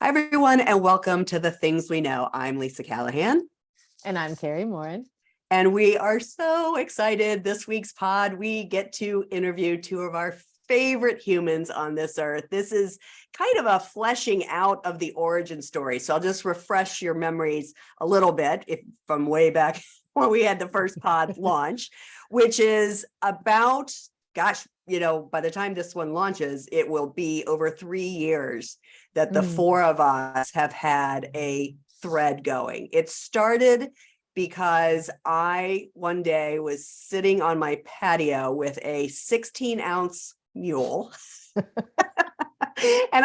Hi, everyone, and welcome to The Things We Know. I'm Lisa Callahan. And I'm Kari Morin. And we are so excited. This week's pod, we get to interview two of our favorite humans on this earth. This is kind of a fleshing out of the origin story. So I'll just refresh your memories a little bit from way back when we had the first pod launch, which is about, by the time this one launches, it will be over 3 years that the four of us have had a thread going. It started because I one day was sitting on my patio with a 16-ounce mule. And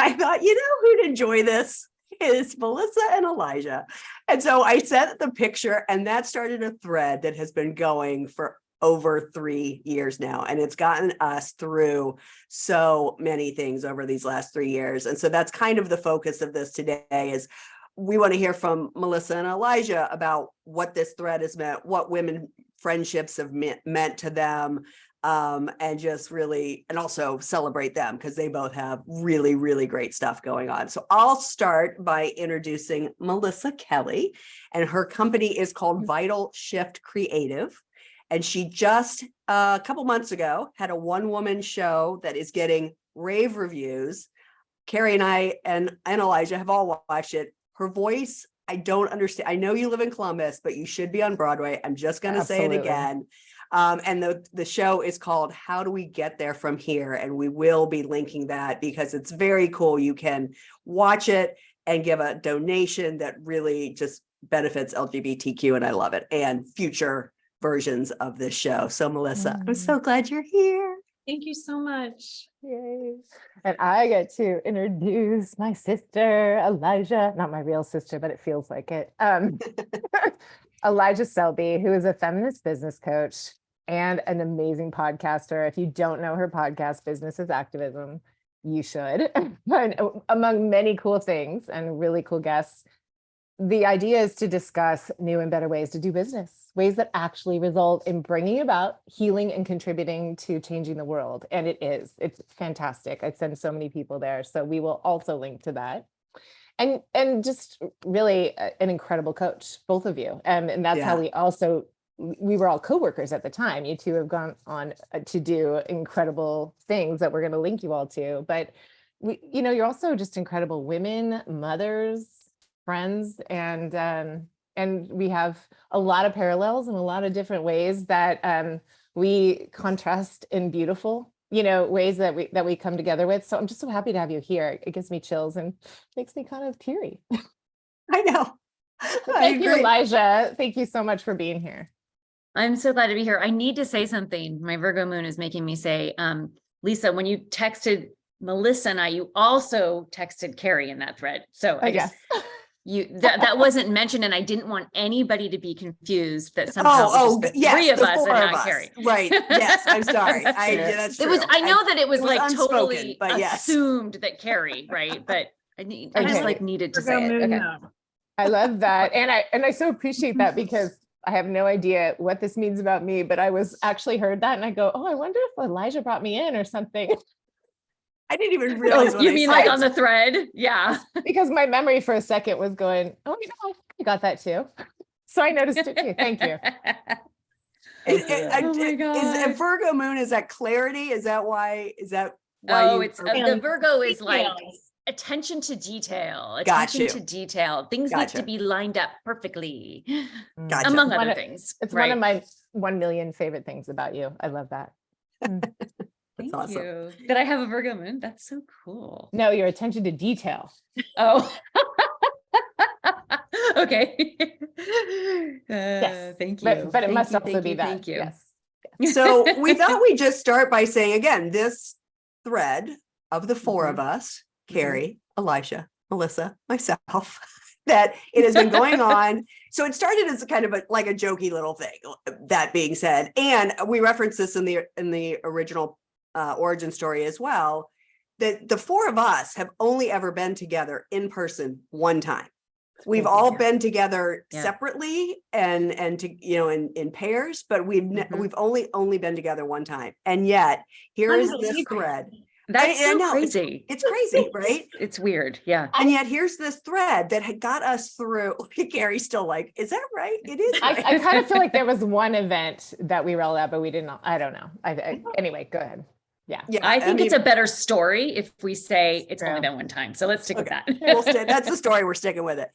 I thought, who'd enjoy this is Melissa and Elijah. And so I sent the picture, and that started a thread that has been going for over 3 years now. And it's gotten us through so many things over these last 3 years. And so that's kind of the focus of this today is we want to hear from Melissa and Elijah about what this thread has meant, what women friendships have meant to them, and just really, and also celebrate them because they both have really, really great stuff going on. So I'll start by introducing Melissa Kelley, and her company is called Vital Shift Creative. And she just a couple months ago had a one-woman show that is getting rave reviews. Kari and I and Elijah have all watched it. Her voice, I don't understand. I know you live in Columbus, but you should be on Broadway. I'm just going to say it again. And the show is called How Do We Get There From Here? And we will be linking that because it's very cool. You can watch it and give a donation that really just benefits LGBTQ. And I love it. And future versions of this show. So Melissa, I'm so glad you're here. Thank you so much. Yay. And I get to introduce my sister, Elijah, not my real sister, but it feels like it. Elijah Selby, who is a feminist business coach and an amazing podcaster. If you don't know her podcast, Business is Activism, you should. Among many cool things and really cool guests, the idea is to discuss new and better ways to do business, ways that actually result in bringing about healing and contributing to changing the world. And it's fantastic. I send so many people there. So we will also link to that. And just really an incredible coach, both of you. And that's how we were all coworkers at the time. You two have gone on to do incredible things that we're going to link you all to. But you're also just incredible women, mothers, friends, and we have a lot of parallels and a lot of different ways that we contrast in beautiful, ways that we come together with. So I'm just so happy to have you here. It gives me chills and makes me kind of teary. I know. Thank you, Elijah. Thank you so much for being here. I'm so glad to be here. I need to say something. My Virgo moon is making me say, Lisa, when you texted Melissa and you also texted Kari in that thread. So I guess that wasn't mentioned, and I didn't want anybody to be confused that somehow three of us and not Kari. Right. Yes. I'm sorry. That's true. I know that it was like totally but assumed that Kari, right? But I just needed to say it. Okay. I love that. And I so appreciate that because I have no idea what this means about me, but I was actually heard that and I go, I wonder if Elijah brought me in or something. I didn't even realize what you mean like on the thread? Yeah. Because my memory for a second was going, I got that too. So I noticed it too. Thank you. Oh my God. Is a Virgo moon, is that clarity? Is that why? The Virgo is like attention to detail. Attention to detail. Things need to be lined up perfectly. Among other things. It's one of my 1 million favorite things about you. I love that. That's Thank awesome. you. Did I have a Virgo moon? That's so cool. No, your attention to detail. Oh, okay. Yes. Thank you. But it must also be that. Thank you. Yes. So we thought we'd just start by saying, again, this thread of the four of us, Kari, Elijah, Melissa, myself, that it has been going on. So it started as kind of like a jokey little thing, that being said. And we referenced this in the original origin story as well, that the four of us have only ever been together in person one time. We've all been together separately and in pairs, but we've only been together one time. And yet here is this thread That's I so know, crazy. it's crazy, right? It's weird. Yeah. And yet here's this thread that had got us through. Gary's still like, is that right? It is right. I kind of feel like there was one event that we rolled out, but we didn't, I don't know. Anyway, go ahead. Yeah. I think it's mean, a better story if we say it's only true. been one time. So let's stick with that. that's the story. We're sticking with it.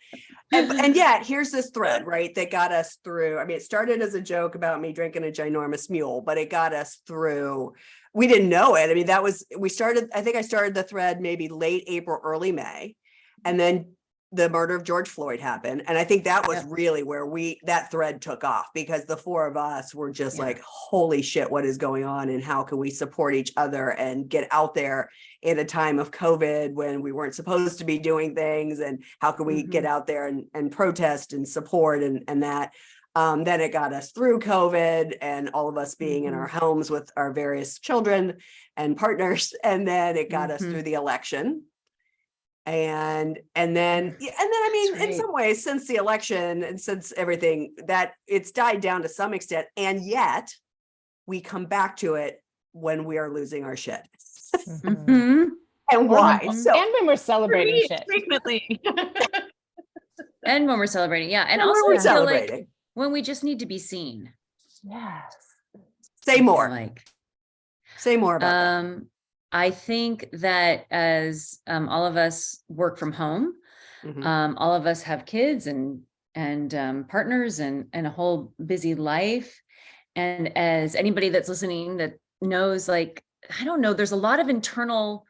And yet here's this thread, right, that got us through. I mean, it started as a joke about me drinking a ginormous mule, but it got us through. We didn't know it. I mean, I think I started the thread maybe late April, early May. And then the murder of George Floyd happened. And I think that was really where that thread took off, because the four of us were just like, holy shit, what is going on? And how can we support each other and get out there in a time of COVID when we weren't supposed to be doing things? And how can we get out there and protest and support and that? Then it got us through COVID and all of us being in our homes with our various children and partners. And then it got us through the election. And then I mean, in some ways, since the election and since everything, that it's died down to some extent, and yet we come back to it when we are losing our shit. And why? And when we're celebrating shit. Frequently. And when we're celebrating. Yeah. And when also we're I feel celebrating. like when we just need to be seen. Yes. Say more. Like, say more about that. I think that as all of us work from home, all of us have kids and partners and a whole busy life. And as anybody that's listening that knows, like, I don't know, there's a lot of internal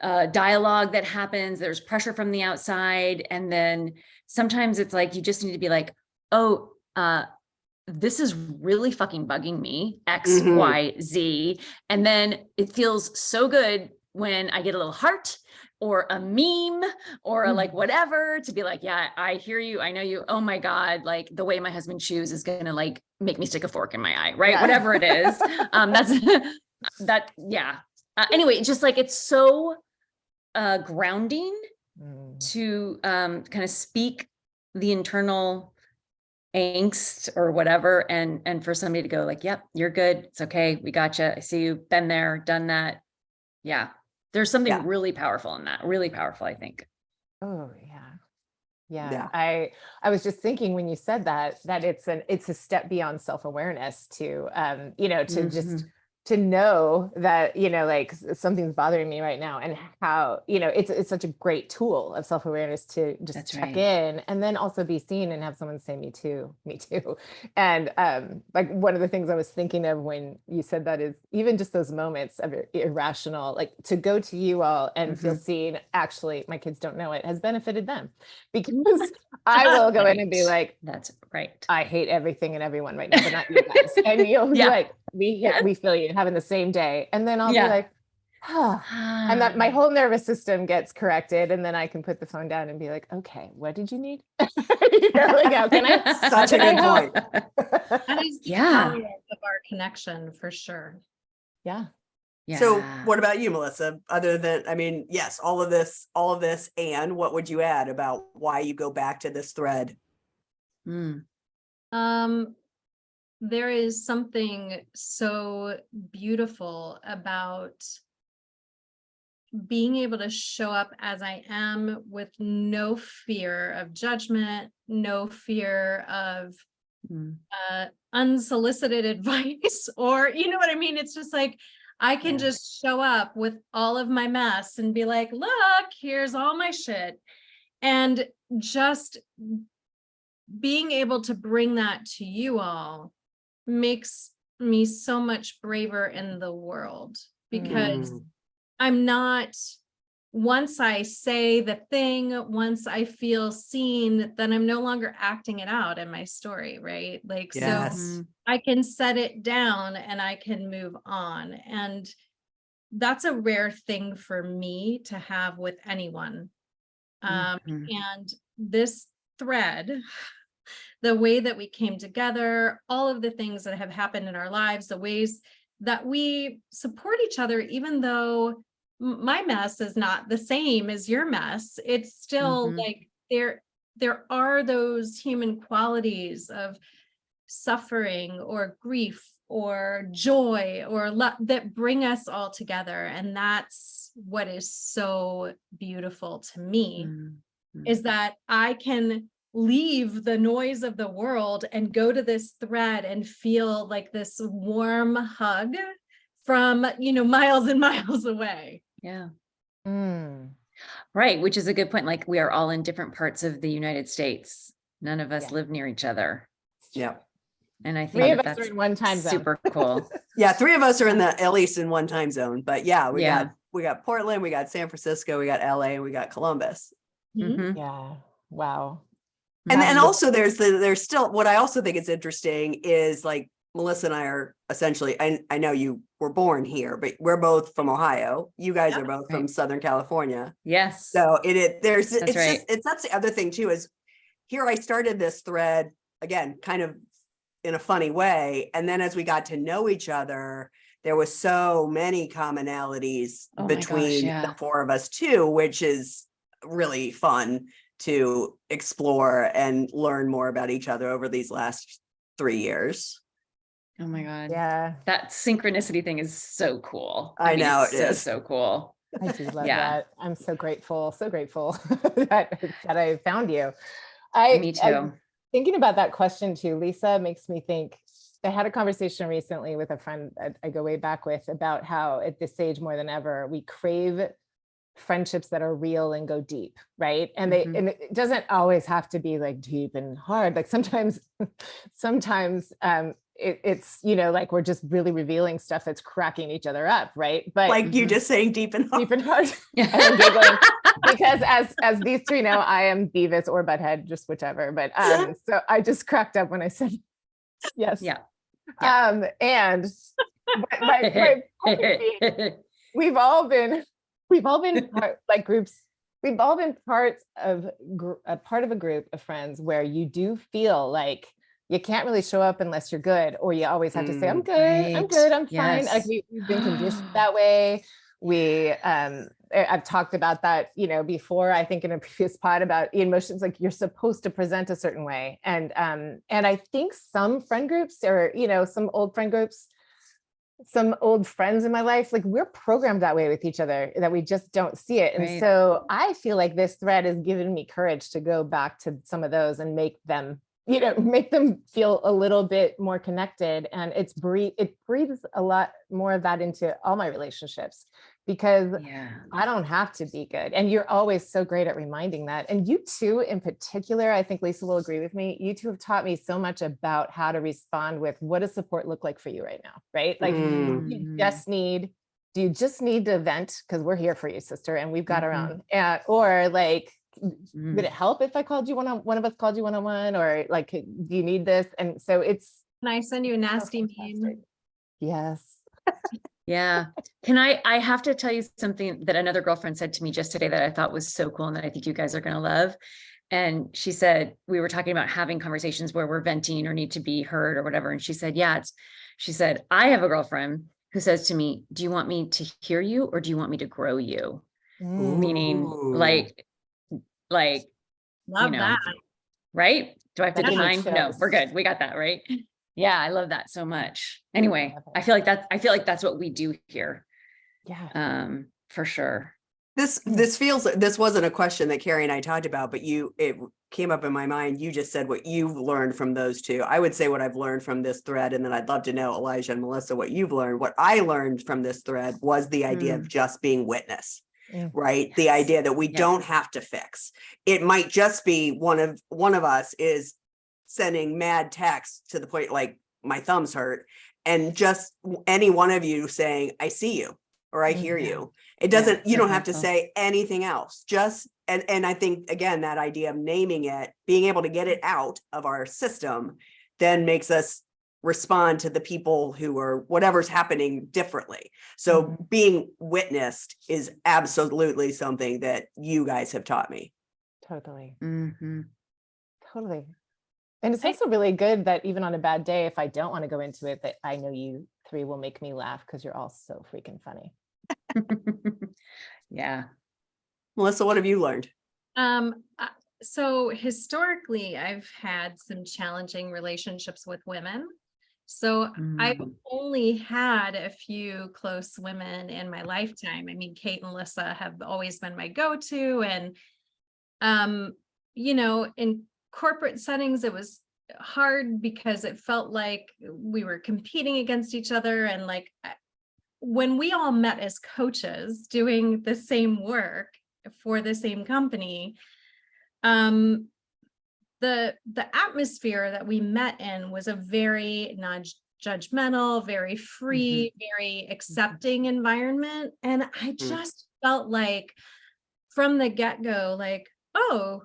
dialogue that happens. There's pressure from the outside. And then sometimes it's like, you just need to be like, oh, this is really fucking bugging me, X, Y, Z. And then it feels so good when I get a little heart or a meme or a like whatever, to be like, yeah, I hear you. I know you. Oh my God. Like the way my husband chews is going to like make me stick a fork in my eye, right? Yeah. Whatever it is. Anyway, just like, it's so grounding to kind of speak the internal angst or whatever, and for somebody to go like, yep, you're good, it's okay, we gotcha, I see you, been there, done that. Yeah, there's something really powerful in that. Really powerful, I think. Oh yeah. I was just thinking when you said that it's a step beyond self-awareness to just to know that, like something's bothering me right now, and how, it's such a great tool of self-awareness to just check in, and then also be seen and have someone say, me too. And like one of the things I was thinking of when you said that is even just those moments of irrational, like to go to you all and feel seen. Actually, my kids don't know it has benefited them, because I will go in and be like, that's right, I hate everything and everyone right now, but not you guys. And you'll be like, we feel you, having the same day. And then I'll be like, and that my whole nervous system gets corrected. And then I can put the phone down and be like, okay, what did you need? Such a good point. That is the power of our connection, for sure. Yeah. So what about you, Melissa? Other than, I mean, yes, all of this, and what would you add about why you go back to this thread? There is something so beautiful about being able to show up as I am with no fear of judgment, no fear of unsolicited advice, or, you know what I mean? It's just like, I can just show up with all of my mess and be like, look, here's all my shit. And just being able to bring that to you all makes me so much braver in the world, because I'm not, once I say the thing, once I feel seen, then I'm no longer acting it out in my story, right? Like, so I can set it down and I can move on. And that's a rare thing for me to have with anyone. And this thread, the way that we came together, all of the things that have happened in our lives, the ways that we support each other, even though my mess is not the same as your mess, it's still like there are those human qualities of suffering or grief or joy or love that bring us all together. And that's what is so beautiful to me, is that I can leave the noise of the world and go to this thread and feel like this warm hug from, miles and miles away. Yeah. Mm. Right. Which is a good point. Like we are all in different parts of the United States. None of us Yeah. live near each other. Yeah. And I Three think of us that's are in one time zone. super cool. Yeah. 3 of us are at least in one time zone, but yeah, we Yeah. got Portland, we got San Francisco, we got LA, and we got Columbus. Mhm. Yeah. Wow. And also there's still, what I also think is interesting is like Melissa and I are essentially, I know you were born here, but we're both from Ohio. You guys are both from Southern California. Yes. So that's the other thing too, is here I started this thread again, kind of in a funny way. And then as we got to know each other, there was so many commonalities between the 4 of us too, which is really fun to explore and learn more about each other over these last 3 years. Oh my God. Yeah. That synchronicity thing is so cool. I mean, know it's it is. so cool. I do love that. I'm so grateful that I found you. Me too. Thinking about that question too, Lisa, makes me think. I had a conversation recently with a friend I go way back with about how at this age more than ever, we crave friendships that are real and go deep, right? And and it doesn't always have to be like deep and hard. Like sometimes it's like we're just really revealing stuff that's cracking each other up, right? But like you just saying deep and hard. Deep and hard. I'm giggling because as these 3 know, I am Beavis or Butthead, just whichever. But so I just cracked up when I said yes. Yeah. And my point being, we've all been groups. We've all been part of a group of friends where you do feel like you can't really show up unless you're good, or you always have to say, I'm good, I'm fine. Like we've been conditioned that way. I've talked about that, before, I think in a previous pod about emotions, like you're supposed to present a certain way. And I think some friend groups or, some old friend groups, some old friends in my life, like we're programmed that way with each other, that we just don't see it. And so I feel like this thread has given me courage to go back to some of those and make them feel a little bit more connected. And it breathes a lot more of that into all my relationships, because I don't have to be good. And you're always so great at reminding that. And you two in particular, I think Lisa will agree with me. You two have taught me so much about how to respond with what does support look like for you right now, right? Like do you just need to vent? Because we're here for you, sister, and we've got our own. Or like, would it help if I called you one of us called you one-on-one, or like, do you need this? And so it's. Can I send you a nasty meme? Yes. Yeah. I have to tell you something that another girlfriend said to me just today that I thought was so cool and that I think you guys are going to love. And she said, we were talking about having conversations where we're venting or need to be heard or whatever. And she said, she said, I have a girlfriend who says to me, do you want me to hear you or do you want me to grow you? Meaning like, love that. Right? Do I have to define? No, chills. we're good. We got that, right? Yeah, I love that so much. Anyway, I feel like that's what we do here. Yeah. For sure. This wasn't a question that Kari and I talked about, but it came up in my mind. You just said what you've learned from those two. I would say what I've learned from this thread, and then I'd love to know, Elijah and Melissa, what you've learned. What I learned from this thread was the idea of just being witness. Right. Yes. The idea that we don't have to fix. It might just be one of us is sending mad texts to the point like my thumbs hurt, and just any one of you saying, I see you, or I hear you. It doesn't, you don't have to say anything else. Just, and I think again, that idea of naming it, being able to get it out of our system, then makes us respond to the people who are whatever's happening differently. So being witnessed is absolutely something that you guys have taught me. Totally. Totally. And it's also really good that even on a bad day, if I don't want to go into it, that I know you 3 will make me laugh because you're all so freaking funny. Yeah. Melissa, what have you learned? So historically, I've had some challenging relationships with women. So I've Mm. only had a few close women in my lifetime. I mean, Kate and Lissa have always been my go-to. And, in corporate settings, it was hard because it felt like we were competing against each other. And like, when we all met as coaches doing the same work for the same company, the atmosphere that we met in was a very non-judgmental, very free, very accepting environment. And I just felt like from the get-go, like, oh,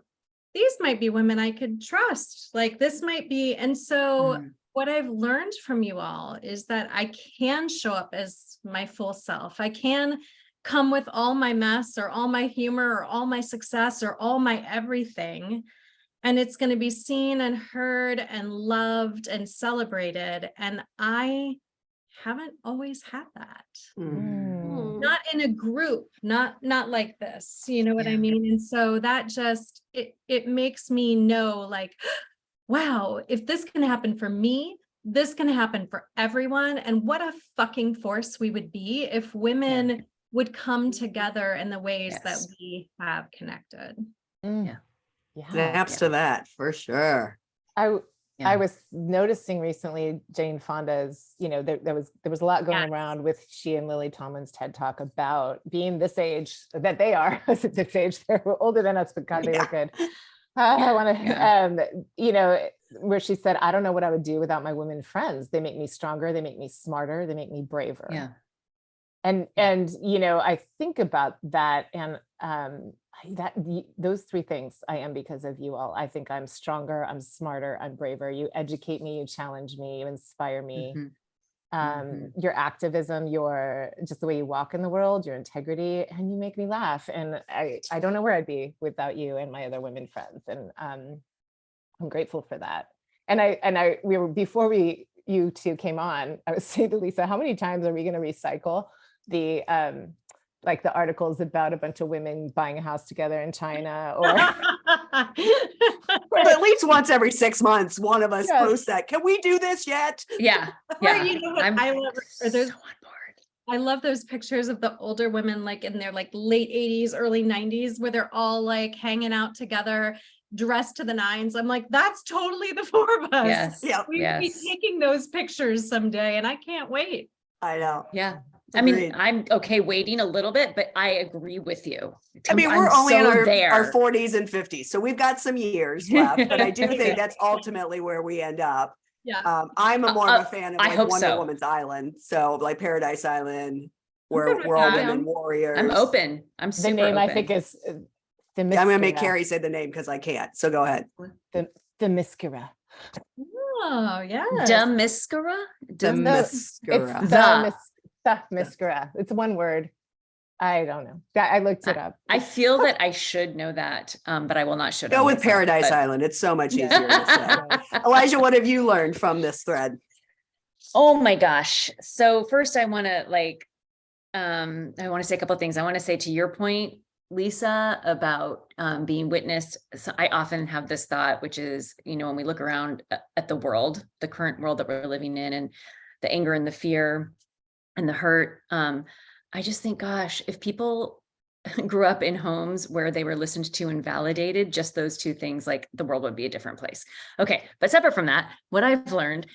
these might be women I could trust. Like this might be. And so what I've learned from you all is that I can show up as my full self. I can come with all my mess or all my humor or all my success or all my everything. And it's going to be seen and heard and loved and celebrated. And I haven't always had that. Not in a group, not like this, you know what I mean? And so that just, it makes me know like, wow, if this can happen for me, this can happen for everyone. And what a fucking force we would be if women would come together in the ways that we have connected. Snaps to that for sure. I was noticing recently Jane Fonda's, there was a lot going around with she and Lily Tomlin's TED Talk about being this age that they are, this age, they're older than us, but God, they look good. I want to, where she said, I don't know what I would do without my women friends. They make me stronger. They make me smarter. They make me braver. Yeah. And I think about that and those three things I am because of you all. I think I'm stronger, I'm smarter, I'm braver. You educate me, you challenge me, you inspire me. Your activism, your just the way you walk in the world, your integrity, and you make me laugh. And I don't know where I'd be without you and my other women friends. And I'm grateful for that. And we were before you two came on, I was saying to Lisa, how many times are we going to recycle the like the articles about a bunch of women buying a house together in China or Well, at least once every 6 months, one of us posts that. Can we do this yet? Yeah. Or you know what I love? Or so those, on board. I love those pictures of the older women, like in their like late 80s, early 90s, where they're all like hanging out together, dressed to the nines. I'm like, that's totally the four of us. Yes. Yeah. We would be taking those pictures someday, and I can't wait. I know. Yeah. Agreed. I mean, I'm okay waiting a little bit, but I agree with you. I mean, we're only in our 40s and 50s, so we've got some years left, but I do think that's ultimately where we end up. Yeah. I'm more of a fan of like Wonder Woman's Island. So like Paradise Island, where we're all women warriors. I'm open. I'm super the name open. I think is the I'm going to make Kari say the name because I can't. So go ahead. The Miskera. Oh, yeah. Demiskera? Demiskera. The Miskera. It's one word. I don't know. I looked it up. I feel that I should know that, but I will not should. Go with Paradise Island. It's so much easier to say. Elijah, what have you learned from this thread? Oh my gosh. So first I want to say a couple of things. I want to say to your point, Lisa, about being witnessed. So I often have this thought, which is, when we look around at the world, the current world that we're living in, and the anger and the fear and the hurt, I just think, gosh, if people grew up in homes where they were listened to and validated, just those two things, like the world would be a different place. Okay. But separate from that, what I've learned,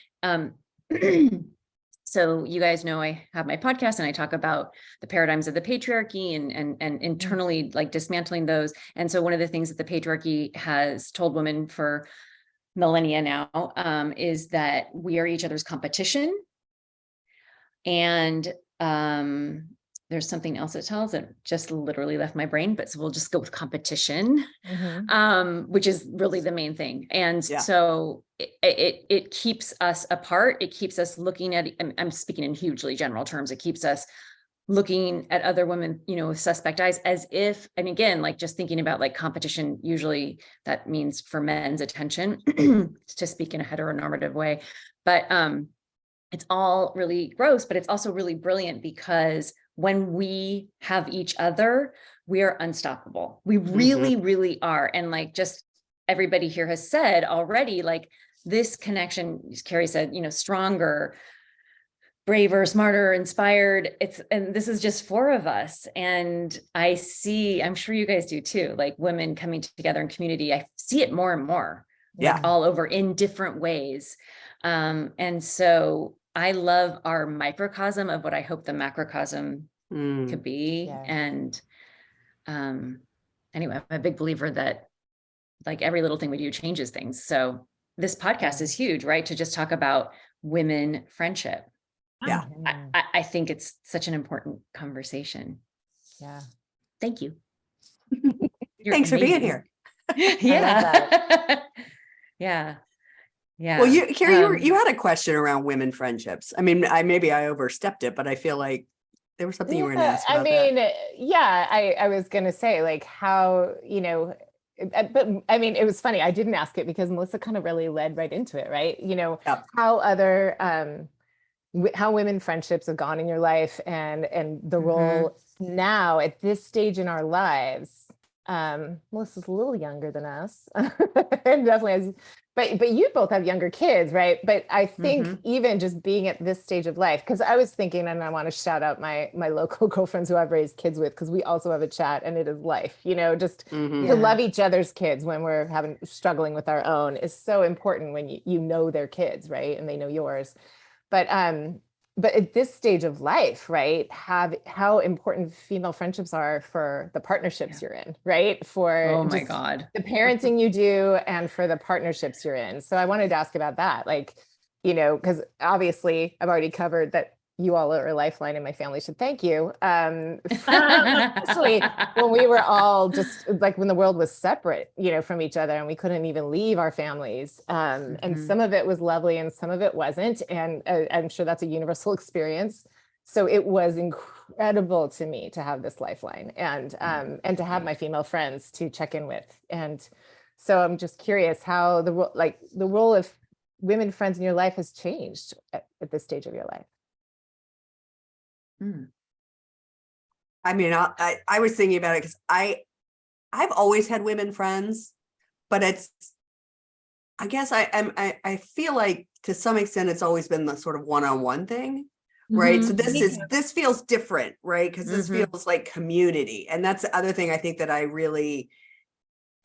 so you guys know I have my podcast and I talk about the paradigms of the patriarchy and internally like dismantling those. And so one of the things that the patriarchy has told women for millennia now is that we are each other's competition. And there's something else it tells that just literally left my brain, but so we'll just go with competition, which is really the main thing. And so it keeps us apart. It keeps us looking at, I'm speaking in hugely general terms. It keeps us looking at other women, with suspect eyes, as if, and again, like just thinking about like competition, usually that means for men's attention to speak in a heteronormative way, but it's all really gross, but it's also really brilliant because when we have each other, we are unstoppable. We really, really are. And like just everybody here has said already, like this connection, as Kari said, stronger, braver, smarter, inspired. And this is just four of us. And I'm sure you guys do too, like women coming together in community. I see it more and more, like all over in different ways. And so I love our microcosm of what I hope the macrocosm could be. Yeah. And anyway, I'm a big believer that like every little thing we do changes things. So this podcast is huge, right? To just talk about women friendship. Yeah. I think it's such an important conversation. Yeah. Thank you. Thanks for being here. Yeah. Yeah. Yeah. Well, Kari, you had a question around women friendships. I mean, maybe I overstepped it, but I feel like there was something you were going to ask about I was going to say like how, but I mean, it was funny. I didn't ask it because Melissa kind of really led right into it, right? How other, how women friendships have gone in your life and the role now at this stage in our lives. Melissa's a little younger than us and definitely has, but you both have younger kids, right? But I think even just being at this stage of life, because I was thinking, and I want to shout out my local girlfriends who I've raised kids with, because we also have a chat and it is life, just to love each other's kids when we're struggling with our own is so important when you know their kids, right? And they know yours. But at this stage of life, right, how important female friendships are for the partnerships you're in, right? For oh my God, the parenting you do and for the partnerships you're in. So I wanted to ask about that, like, because obviously I've already covered that you all are a lifeline in my family, so thank you. Especially when we were all just like when the world was separate, from each other and we couldn't even leave our families. And some of it was lovely and some of it wasn't. And I'm sure that's a universal experience. So it was incredible to me to have this lifeline and to have my female friends to check in with. And so I'm just curious how the role of women friends in your life has changed at this stage of your life. I mean, I was thinking about it because I've always had women friends, but I guess I feel like to some extent it's always been the sort of one-on-one thing, right? So this feels different, right? Because this feels like community, and that's the other thing I think that I really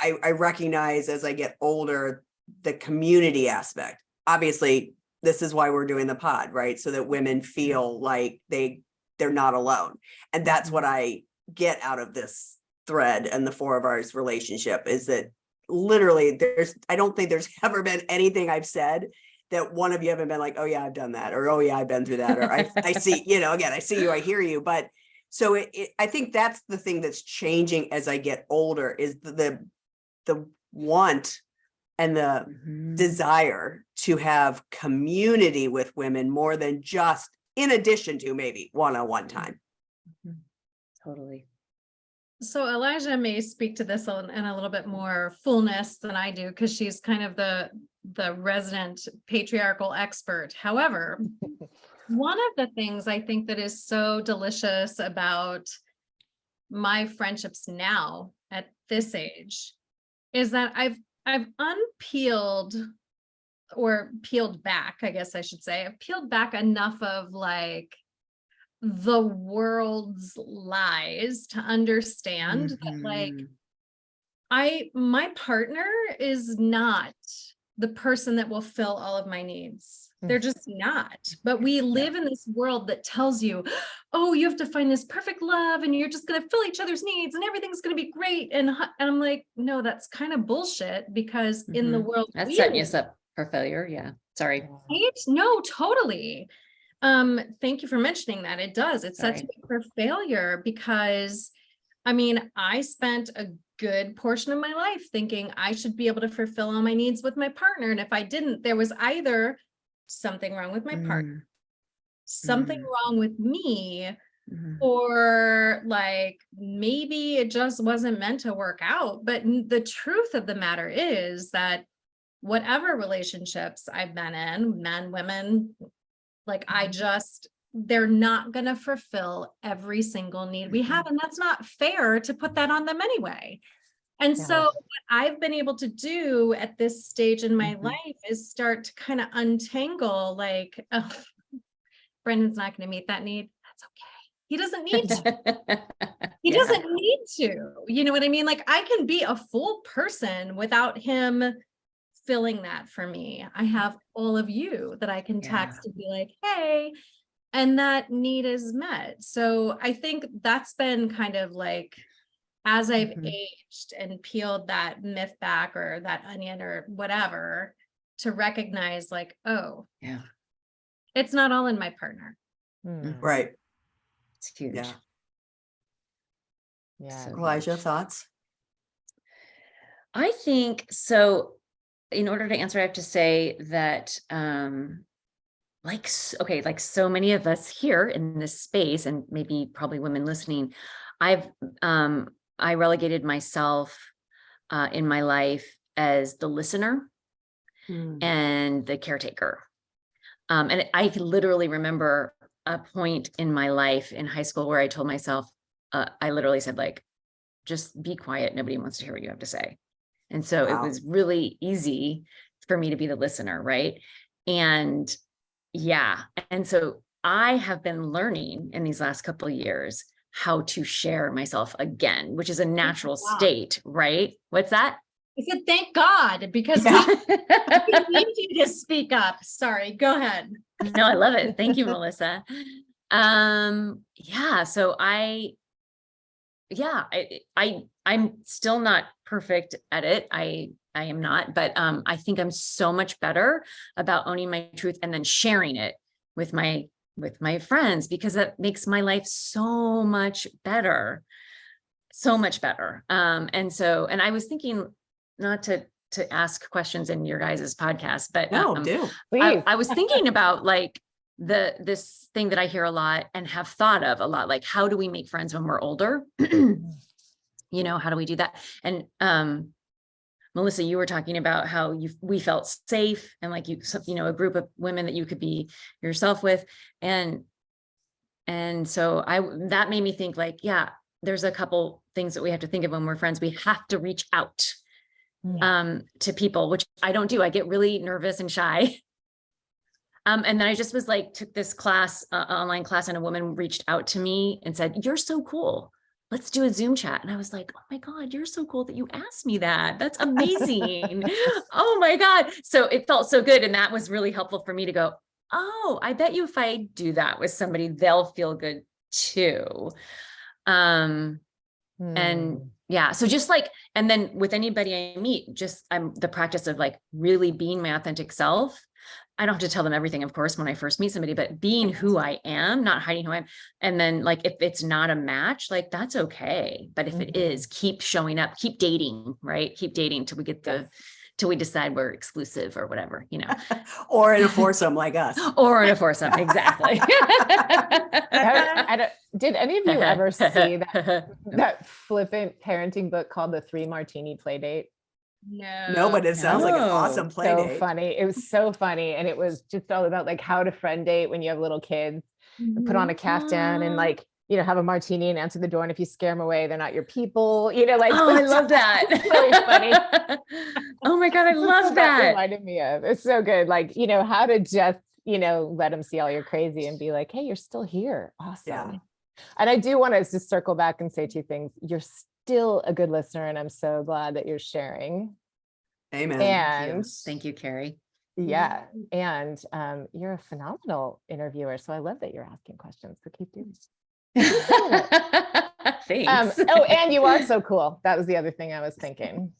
I recognize as I get older, the community aspect. Obviously, this is why we're doing the pod, right? So that women feel like they're not alone. And that's what I get out of this thread and the four of ours relationship is that literally I don't think there's ever been anything I've said that one of you haven't been like, oh yeah, I've done that. Or, oh yeah, I've been through that. Or I see, again, I see you, I hear you. But so I think that's the thing that's changing as I get older is the want and the desire to have community with women more than just in addition to maybe one-on-one time. Totally. So Elijah may speak to this in a little bit more fullness than I do, because she's kind of the resident patriarchal expert. However, one of the things I think that is so delicious about my friendships now at this age is that I've unpeeled or peeled back, I guess I should say. I've peeled back enough of like the world's lies to understand that like my partner is not the person that will fill all of my needs. They're just not. But we live in this world that tells you, oh, you have to find this perfect love and you're just going to fill each other's needs and everything's going to be great. And I'm like, no, that's kind of bullshit, because in the world that's setting us up for failure. Yeah. Sorry. Right? No, totally. Thank you for mentioning that. It does. It sets you up for failure, because I mean, I spent a good portion of my life thinking I should be able to fulfill all my needs with my partner. And if I didn't, there was either something wrong with my partner, something wrong with me, or like maybe it just wasn't meant to work out. But the truth of the matter is that whatever relationships I've been in, men, women, like they're not going to fulfill every single need we have. And that's not fair to put that on them anyway. And Yeah. so what I've been able to do at this stage in my Mhm. life is start to kind of untangle, like, oh, Brendan's not going to meet that need. That's okay. He doesn't need to. He Yeah. doesn't need to. You know what I mean? Like, I can be a full person without him filling that for me. I have all of you that I can text and be like, hey, and that need is met. So I think that's been kind of like, as I've Mhm. aged and peeled that myth back or that onion or whatever, to recognize like, oh, Yeah. it's not all in my partner. Right. It's huge. Yeah. Yeah. So Elijah, huge. thoughts? I think so. In order to answer, I have to say that, like so many of us here in this space, and maybe probably women listening, I relegated myself in my life as the listener Mm. and the caretaker. And I literally remember a point in my life in high school where I told myself, I literally said, like, just be quiet. Nobody wants to hear what you have to say. And so it Wow. was really easy for me to be the listener, right? And yeah. And so I have been learning in these last couple of years how to share myself again, which is a natural Wow. state, right? What's that? I said, thank God, because Yeah. we need you to speak up. Sorry, go ahead. No, I love it. Thank you, Melissa. Yeah, so I'm still not perfect at it. I am not, but I think I'm so much better about owning my truth and then sharing it with my friends, because that makes my life so much better. So much better. And I was thinking, not to ask questions in your guys' podcast, but No, do. Please. I was thinking about like this thing that I hear a lot and have thought of a lot, like, how do we make friends when we're older? You know, how do we do that? And Melissa, you were talking about how we felt safe and like a group of women that you could be yourself with. And so that made me think, like, yeah, there's a couple things that we have to think of when we're friends. We have to reach out to people, which I don't do. I get really nervous and shy. And then I just was like, took this class, online class, and a woman reached out to me and said, "You're so cool. Let's do a Zoom chat." And I was like, "Oh my God, you're so cool that you asked me that. That's amazing." Oh my God. So it felt so good. And that was really helpful for me to go, oh, I bet you if I do that with somebody, they'll feel good too. And yeah, so just like, and then with anybody I meet, just I'm the practice of like really being my authentic self. I don't have to tell them everything, of course, when I first meet somebody, but being who I am, not hiding who I am. And then like, if it's not a match, like that's okay. But if it is, keep showing up, keep dating, right? Keep dating till we get till we decide we're exclusive or whatever, you know, Or in a foursome like us. or in a foursome. Exactly. Did any of you ever see that flippant parenting book called The 3 Martini Playdate? No, but it sounds like an awesome play So date. funny. It was so funny. And it was just all about like how to friend date when you have little kids, put on a caftan and like, have a martini and answer the door. And if you scare them away, they're not your people, like. Oh, I love that. Really funny. Oh my God, I love that. Reminded me of. It's so good. Like, how to just, let them see all you're crazy and be like, hey, you're still here. Awesome. Yeah. And I do want to just circle back and say 2 things. You're still a good listener, and I'm so glad that you're sharing. Amen. And thank you, Kari. Yeah. And you're a phenomenal interviewer. So I love that you're asking questions. So keep doing it. Thanks. And you are so cool. That was the other thing I was thinking.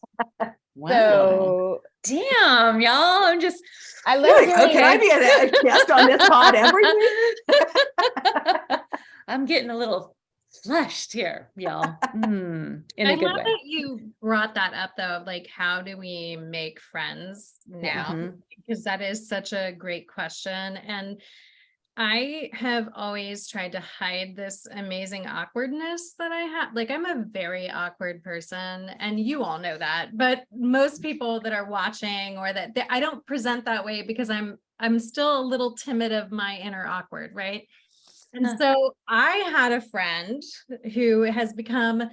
Wow. So damn, y'all. I love doing can I be a guest on this pod every week? I'm getting a little flushed here, y'all. In I a good love way. that you brought that up though, of like, how do we make friends now? Because that is such a great question. And I have always tried to hide this amazing awkwardness that I have. Like, I'm a very awkward person, and you all know that, but most people that are watching or that I don't present that way because I'm still a little timid of my inner awkward, right? And so I had a friend who has become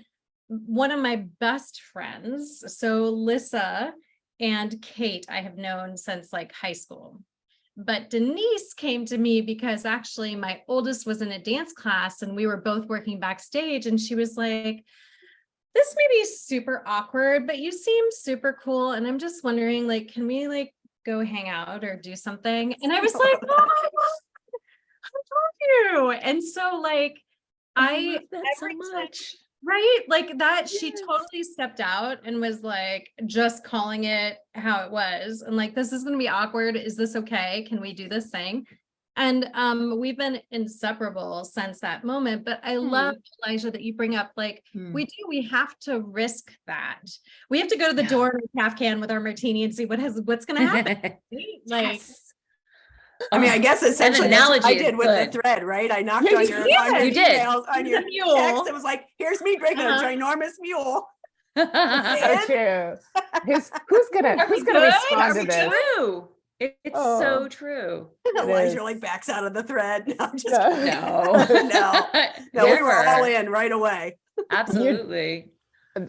one of my best friends, so Lissa and Kate, I have known since like high school. But Denise came to me because actually my oldest was in a dance class and we were both working backstage, and she was like, this may be super awkward, but you seem super cool. And I'm just wondering, like, can we like go hang out or do something? And I was like, oh, I love you. And so like, I love that so every time- much. right? Like that, she Yes. totally stepped out and was like, just calling it how it was. And like, this is going to be awkward. Is this okay? Can we do this thing? And we've been inseparable since that moment. But I love, Elijah, that you bring up, like, we have to risk that. We have to go to the Yeah. door in a half can with our martini and see what's going to happen. right? Like, Yes. I mean, I guess essentially that's what I analogy is did with good. the thread, right? I knocked on your, Yeah, on your you did. emails, on He's your a mule. text. It was like, here's me drinking Uh-huh. a ginormous mule. So And- true. Who's gonna Are we respond Are to we this? True. It's Oh. so true. Elijah is. like backs out of the thread. No, I'm just No. kidding. No. No, we were all Never. in right away. Absolutely.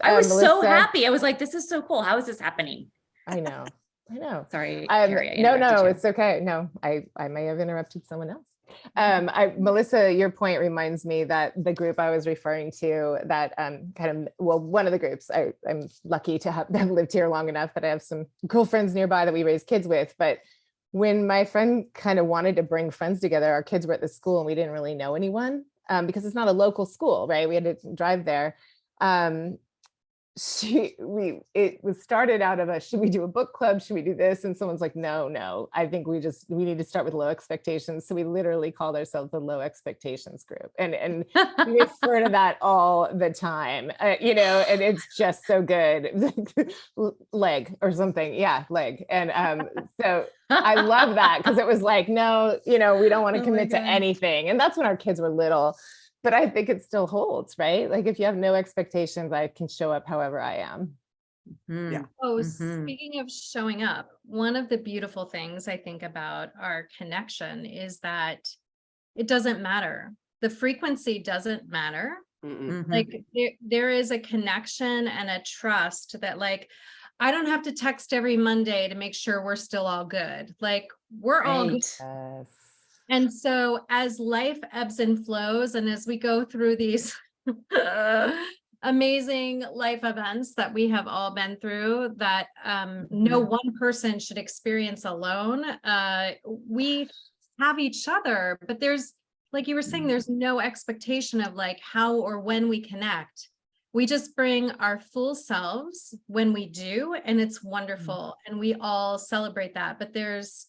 I was so Melissa, happy. I was like, this is so cool. How is this happening? I know. Sorry, Kari, I No, interrupted you. it's okay. No, I may have interrupted someone else. Melissa, your point reminds me that the group I was referring to, that one of the groups, I'm lucky to have lived here long enough that I have some cool friends nearby that we raise kids with. But when my friend kind of wanted to bring friends together, our kids were at the school and we didn't really know anyone because it's not a local school, right? We had to drive there. It was started out of should we do a book club? Should we do this? And someone's like, no, I think we need to start with low expectations. So we literally called ourselves the low expectations group. And we refer to that all the time, and it's just so good. Leg or something. Yeah. Leg. And so I love that because it was like, no, we don't want to Oh my commit to God. anything. And that's when our kids were little. But I think it still holds, right? Like if you have no expectations, I can show up however I am. Yeah. Oh, Mhm. speaking of showing up, one of the beautiful things I think about our connection is that it doesn't matter. The frequency doesn't matter. Mm-mm. Mhm. Like there is a connection and a trust that like, I don't have to text every Monday to make sure we're still all good. Like we're all good. Right. Yes. And so as life ebbs and flows, and as we go through these amazing life events that we have all been through, that no one person should experience alone, we have each other, but there's, like you were saying, there's no expectation of like how or when we connect. We just bring our full selves when we do, and it's wonderful. And we all celebrate that. But there's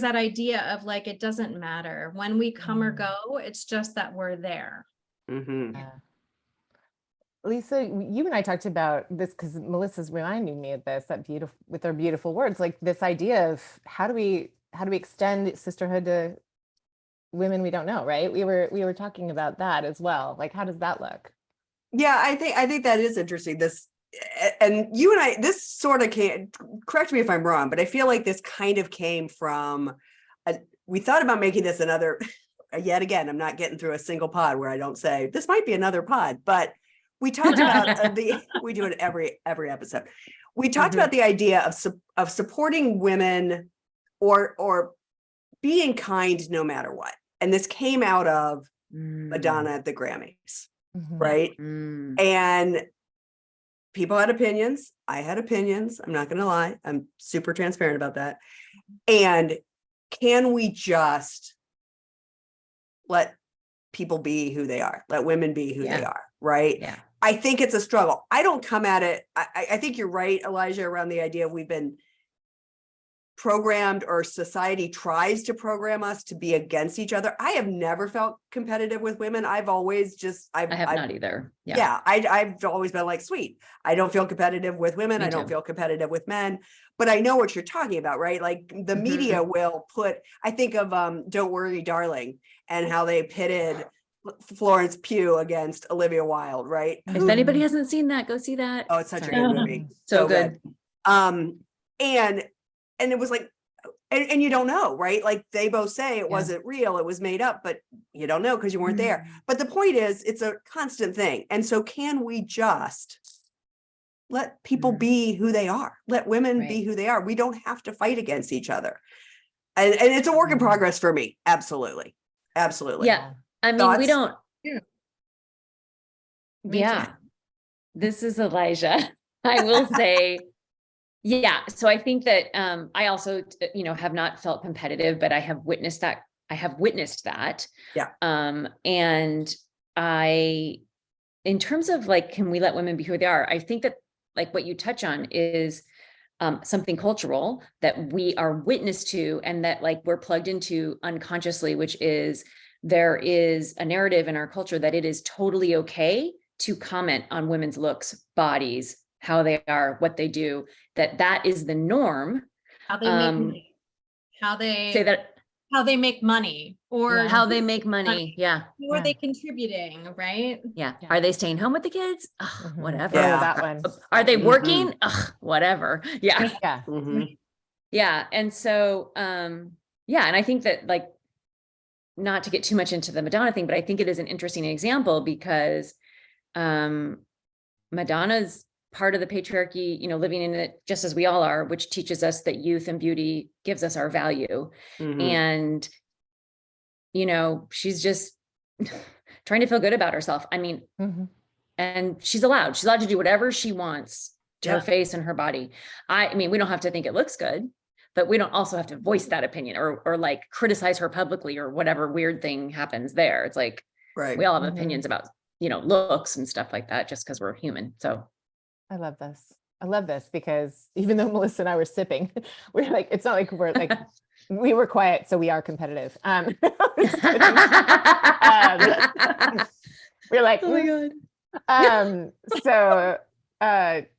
that idea of like, it doesn't matter when we come or go, it's just that we're there. Mm-hmm. Yeah. Lisa, you and I talked about this because Melissa's reminding me of this, that beautiful, with her beautiful words, like this idea of how do we extend sisterhood to women we don't know, right? We were talking about that as well. Like, how does that look? Yeah, I think that is interesting. This, and you and I, this sort of came, correct me if I'm wrong, but I feel like this kind of came from, we thought about making this another, yet again, I'm not getting through a single pod where I don't say, this might be another pod, but we talked about we do it every episode. We talked about the idea of supporting women or being kind no matter what. And this came out of Madonna at the Grammys, right? And people had opinions. I had opinions. I'm not going to lie. I'm super transparent about that. And can we just let people be who they are? Let women be who they are, right? Yeah. I think it's a struggle. I don't come at it. I think you're right, Elijah, around the idea of we've been programmed, or society tries to program us to be against each other. I have never felt competitive with women. I've always just, I have not either. I've always been like, sweet. I don't feel competitive with women. Me I don't too. feel competitive with men, but I know what you're talking about, right? Like the media will put, I think of Don't Worry, Darling, and how they pitted Florence Pugh against Olivia Wilde, right? If anybody hasn't seen that, go see that. Oh, it's such Sorry. a good movie. So good. And it was like, And you don't know, right? Like they both say it Yeah. wasn't real, it was made up, but you don't know because you weren't there. But the point is, it's a constant thing. And so can we just let people be who they are? Let women be Right. who they are. We don't have to fight against each other. And it's a work in progress for me. Absolutely. Absolutely. Yeah. I mean, we Thoughts? don't, Me too. yeah. This is Elijah. I will say, yeah. So I think that I also, have not felt competitive, but I have witnessed that. Yeah. And in terms of like, can we let women be who they are? I think that like what you touch on is something cultural that we are witness to, and that like we're plugged into unconsciously, which is there is a narrative in our culture that it is totally okay to comment on women's looks, bodies, how they are, what they do, that is the norm. How they make money, Say that, how they make money, or how they make money. Yeah. who are they contributing, right? Yeah. Yeah. Are they staying home with the kids? Ugh, whatever. Yeah. Oh, that one. Are they Mhm. working? Ugh, whatever. Yeah. Yeah. Mhm. Yeah. And so, yeah. And I think that like, not to get too much into the Madonna thing, but I think it is an interesting example because, Madonna's part of the patriarchy, living in it just as we all are, which teaches us that youth and beauty gives us our value. Mhm. And, she's just trying to feel good about herself. I mean, Mhm. and she's allowed to do whatever she wants to her Yeah. face and her body. I mean, we don't have to think it looks good, but we don't also have to voice that opinion or like criticize her publicly or whatever weird thing happens there. It's like, Right. we all have Mhm. opinions about, looks and stuff like that, just because we're human. So I love this. I love this because even though Melissa and I were sipping, we're like, it's not like we're like, we were quiet, so we are competitive. Just kidding. We're like, oh my God. so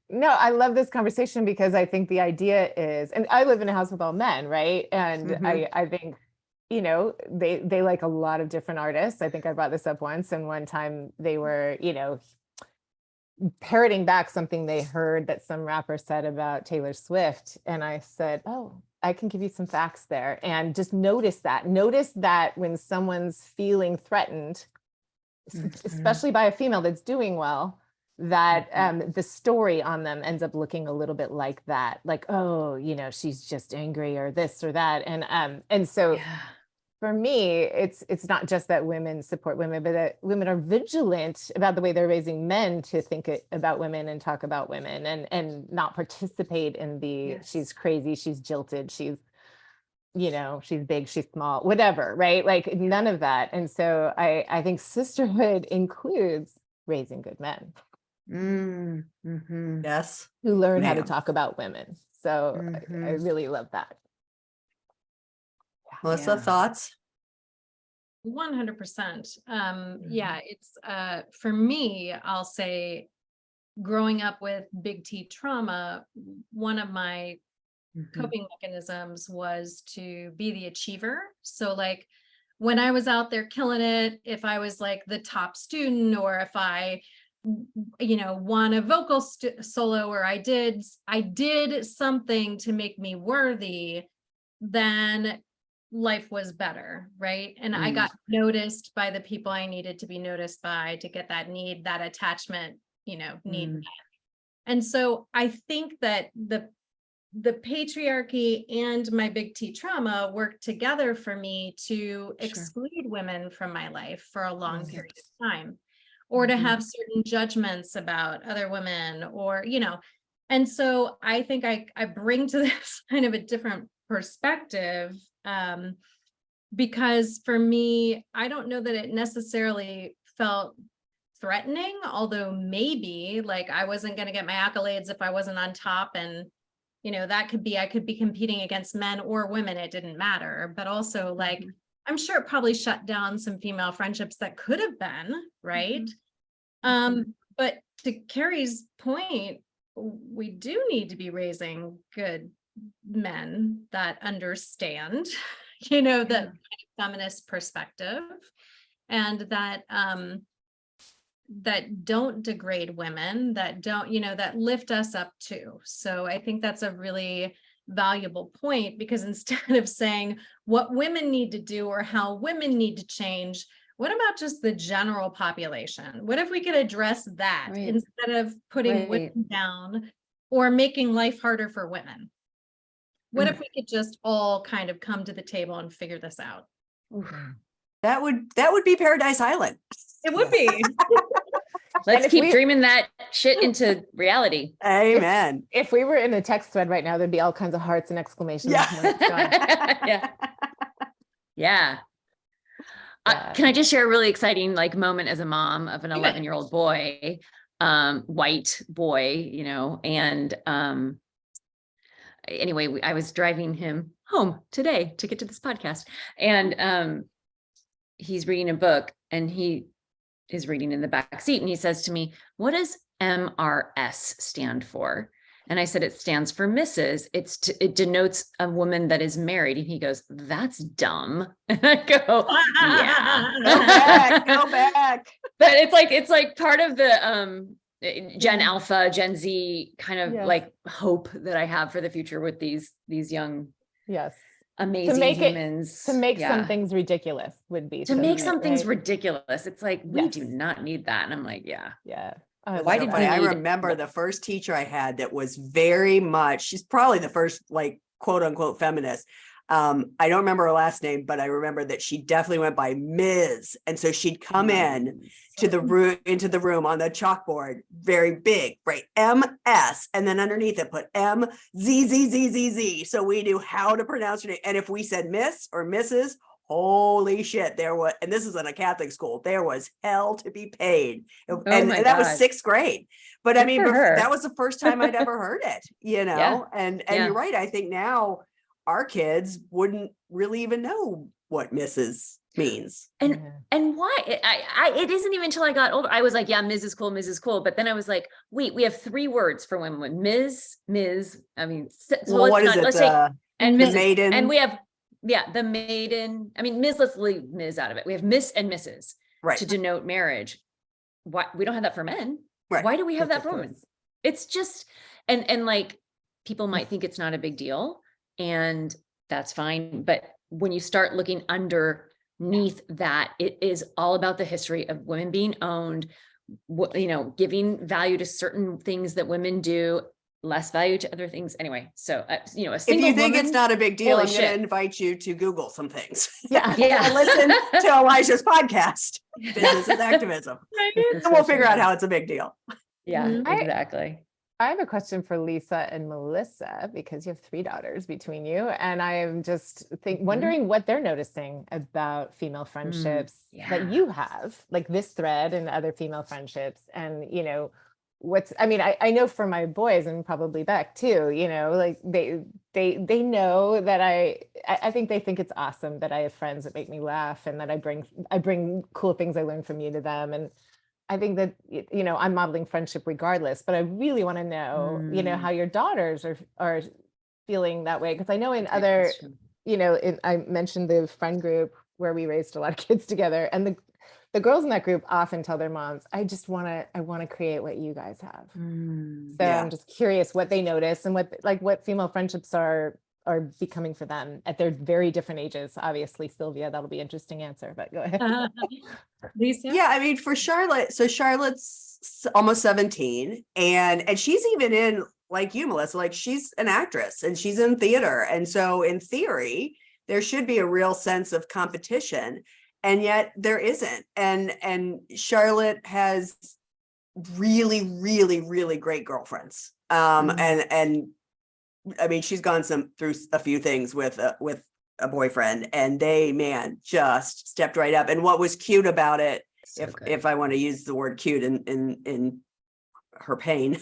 no, I love this conversation because I think the idea is, and I live in a house with all men, right? And Mhm. I think, they like a lot of different artists. I think I brought this up once, and one time they were, parroting back something they heard that some rapper said about Taylor Swift. And I said, oh, I can give you some facts there. And just notice that when someone's feeling threatened, especially by a female that's doing well, that the story on them ends up looking a little bit like that, like, oh, she's just angry or this or that. And so Yeah. for me, it's not just that women support women, but that women are vigilant about the way they're raising men to think about women and talk about women and not participate in the she's crazy, she's jilted, she's big, she's small, whatever, right? Like none of that. And so I think sisterhood includes raising good men Yes. who learn how to Ma'am. talk about women. So I really love that. Melissa, thoughts? 100%. Yeah, it's for me, I'll say growing up with big T trauma, one of my coping mechanisms was to be the achiever. So like when I was out there killing it, if I was like the top student, or if I won a vocal solo, or I did something to make me worthy, then life was better, right? And I got noticed by the people I needed to be noticed by to get that attachment, need met. And so I think that the patriarchy and my big T trauma worked together for me to exclude women from my life for a long period of time, or to have certain judgments about other women, or, and so I think I bring to this kind of a different perspective, because for me, I don't know that it necessarily felt threatening, although maybe like I wasn't going to get my accolades if I wasn't on top, and that could be, I could be competing against men or women, it didn't matter. But also like, I'm sure it probably shut down some female friendships that could have been, right? But to Kari's point, we do need to be raising good men that understand, the feminist perspective, and that that don't degrade women, that don't, that lift us up too. So I think that's a really valuable point, because instead of saying what women need to do or how women need to change, what about just the general population? What if we could address that Right. instead of putting Right. women down or making life harder for women? What if we could just all kind of come to the table and figure this out? Oof. That would be Paradise Island. It would be. Let's if keep we- dreaming that shit into reality. Amen. If we were in a text thread right now, there'd be all kinds of hearts and exclamation Yeah. points going. Yeah. Yeah. Yeah. Can I just share a really exciting like moment as a mom of an You bet. 11-year-old boy, white boy, you know, and anyway, I was driving him home today to get to this podcast, and he's reading a book, and he is reading in the back seat, and he says to me, "What does MRS stand for?" And I said, "It stands for Mrs. It denotes a woman that is married." And he goes, "That's dumb." And I go, "Yeah." Go back. But it's like part of the Gen Yeah. Alpha, Gen Z kind of Yes. like hope that I have for the future with these young Yes. amazing make it- humans. To make some Yeah. things ridiculous would be To make it, some things right? ridiculous. It's like, we do Yes. not need that. And I'm like, yeah. Yeah. Why So did funny. we I need- remember the first teacher I had that was very much, she's probably the first like quote unquote feminist. I don't remember her last name, but I remember that she definitely went by Ms. And so she'd come in to the room, into the room on the chalkboard, very big, right? MS, and then underneath it put MZZZZZ. So we knew how to pronounce her name. And if we said Miss or Mrs., holy shit, there was, and this is in a Catholic school, there was hell to be paid. And my that was God. 6th grade. But I Good mean, for her. that was the first time I'd ever heard it, you know? Yeah. And Yeah. you're right. I think now our kids wouldn't really even know what Mrs. means. And Yeah. and why it isn't even until I got older. I was like, yeah, Ms. is cool, Ms. is cool. But then I was like, wait, we have 3 words for women. Ms. I mean, so Well, what is it? let's take and the Mrs. maiden? And we have, yeah, the maiden. I mean, Ms. Let's leave Ms. out of it. We have Miss and Mrs. Right. to denote marriage. Why we don't have that for men? Right. Why do we have Yes, that for of women? course. It's just and like people might think it's not a big deal, and that's fine. But when you start looking underneath that, it is all about the history of women being owned, you know, giving value to certain things that women do, less value to other things. Anyway, so you know, a If single you think it's woman- not a big deal, holy I'm going shit. to invite you to Google some things. Yeah. Yeah. And listen to Elijah's podcast, Business is Activism. This is And we'll so figure out true. how it's a big deal. Yeah, Mhm. exactly. I have a question for Lisa and Melissa, because you have 3 daughters between you, and I am just wondering what they're noticing about female friendships that yeah. you have, like this thread and other female friendships. And, you know, I know for my boys, and probably Beck too, you know, like they know that I think they think it's awesome that I have friends that make me laugh, and that I bring cool things I learned from you to them. And I think that, you know, I'm modeling friendship regardless, but I really want to know, you know, how your daughters are feeling that way. Because I know in Great other, question. you know, I mentioned the friend group where we raised a lot of kids together, and the girls in that group often tell their moms, I want to create what you guys have. Mm. So Yeah. I'm just curious what they notice and what female friendships are becoming for them at their very different ages. Obviously, Sylvia, that'll be an interesting answer, but go ahead. Lisa? Yeah, I mean, for Charlotte, so Charlotte's almost 17, and she's even in, like you, Melissa, like she's an actress and she's in theater. And so in theory, there should be a real sense of competition, and yet there isn't. And Charlotte has really, really, really great girlfriends. And I mean, she's gone through a few things with a boyfriend, and they, man, just stepped right up. And what was cute about it, So good. if I want to use the word cute in her pain,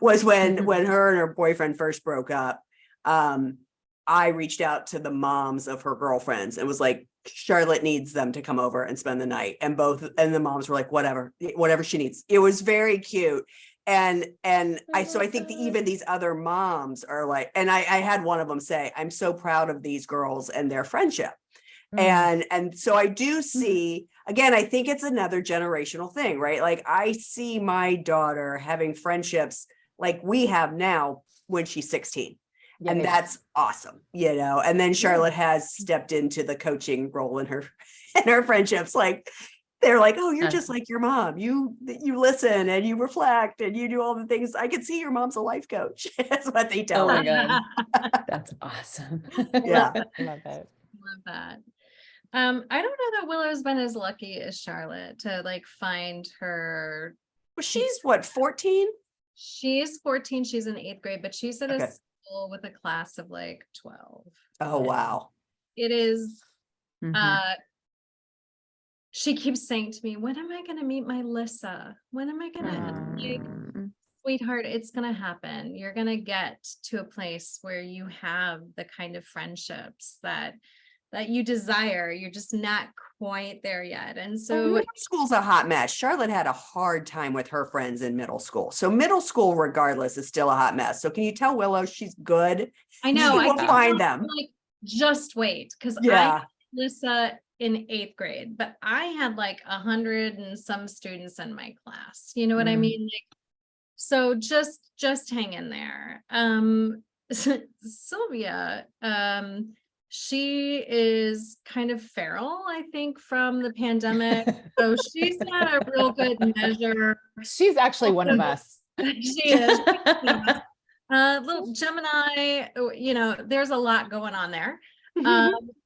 was when her and her boyfriend first broke up. I reached out to the moms of her girlfriends and was like, Charlotte needs them to come over and spend the night. And the moms were like, whatever she needs. It was very cute. And I think that even these other moms are like, and I had one of them say, I'm so proud of these girls and their friendship. And so I do see, again, I think it's another generational thing, right? Like I see my daughter having friendships like we have now when she's 16. Yeah, and that's awesome, and then Charlotte has stepped into the coaching role in her friendships. Like they're like, oh, you're just like your mom. You listen and you reflect and you do all the things. I can see your mom's a life coach. That's what they tell Oh me. my God. That's awesome. Yeah. Love it. Love that. I don't know that Willow's been as lucky as Charlotte to like find her. Well, she's what, 14? She's 14. She's in 8th grade, but she's at Okay. a school with a class of like 12. Oh, wow. It is, Mhm. she keeps saying to me, when am I going to meet my Lissa? When am I going to, like, Mm. sweetheart, it's going to happen. You're going to get to a place where you have the kind of friendships that you desire. You're just not quite there yet. And Well, so middle school's a hot mess. Charlotte had a hard time with her friends in middle school. So middle school, regardless, is still a hot mess. So can you tell Willow she's good? I know She will keep find telling them. her, like, just wait. Cause I Yeah. had Lissa in 8th grade, but I had like 100 and some students in my class. You know what I Mm. mean? Like, so just hang in there. Sylvia, she is kind of feral, I think, from the pandemic. So she's got a real good measure. She's actually one of us. She is. Little Gemini, there's a lot going on there.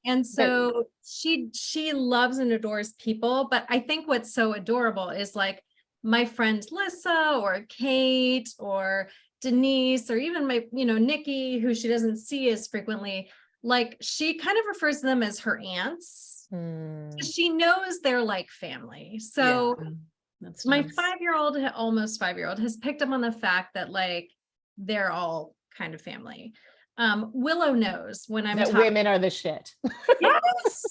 And so she loves and adores people, but I think what's so adorable is like my friend Lissa or Kate or Denise, or even my, Nikki, who she doesn't see as frequently, like she kind of refers to them as her aunts. She knows they're like family. So That's my nice. 5-year-old, almost 5-year-old, has picked up on the fact that like they're all kind of family. Willow knows when I'm That talking. women are the shit. Yes.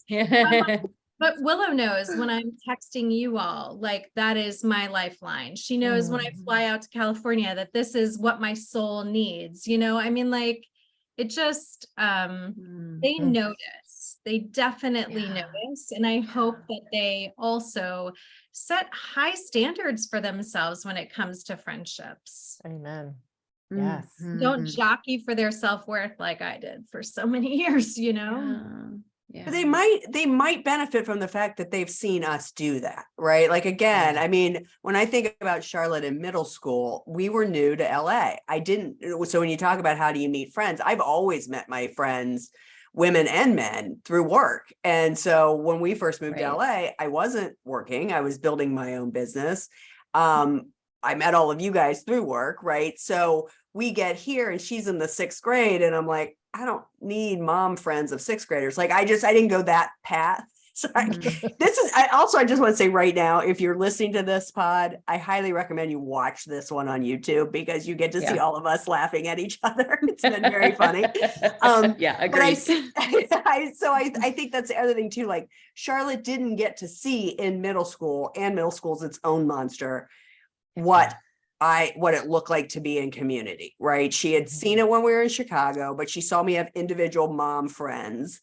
But Willow knows when I'm texting you all, like that is my lifeline. She knows when I fly out to California that this is what my soul needs. I mean, like it just, they notice, they definitely notice. And I hope that they also set high standards for themselves when it comes to friendships. Amen. Yes. Don't jockey for their self-worth like I did for so many years, Yeah. But they might benefit from the fact that they've seen us do that, right? Like, again, I mean, when I think about Charlotte in middle school, we were new to LA. So when you talk about how do you meet friends, I've always met my friends, women and men, through work. And so when we first moved to LA, I wasn't working. I was building my own business. I met all of you guys through work, right? So we get here and she's in the 6th grade and I'm like, I don't need mom friends of 6th graders. Like I didn't go that path. So I just want to say right now, if you're listening to this pod, I highly recommend you watch this one on YouTube because you get to see all of us laughing at each other. It's been very funny. Yeah, agreed. I think that's the other thing too. Like Charlotte didn't get to see in middle school, and middle school's its own monster, what it looked like to be in community, right? She had seen it when we were in Chicago, but she saw me have individual mom friends.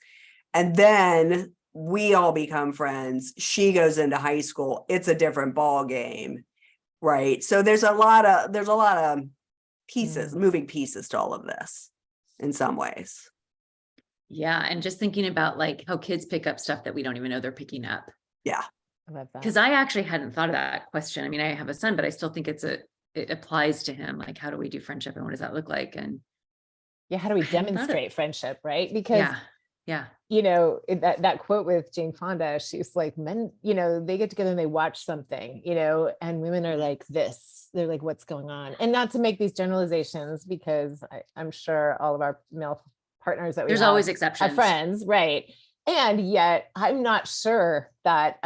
And then we all become friends. She goes into high school. It's a different ball game, right? So there's a lot of pieces, moving pieces to all of this in some ways. Yeah. And just thinking about like how kids pick up stuff that we don't even know they're picking up. Yeah. Because I actually hadn't thought of that question. I mean, I have a son, but I still think it applies to him. Like, how do we do friendship and what does that look like? And how do we demonstrate friendship, right? Because that quote with Jane Fonda, she's like, men, they get together and they watch something, and women are like this. They're like, what's going on? And not to make these generalizations, because I'm sure all of our male partners that there's always exceptions, are friends, right? And yet I'm not sure that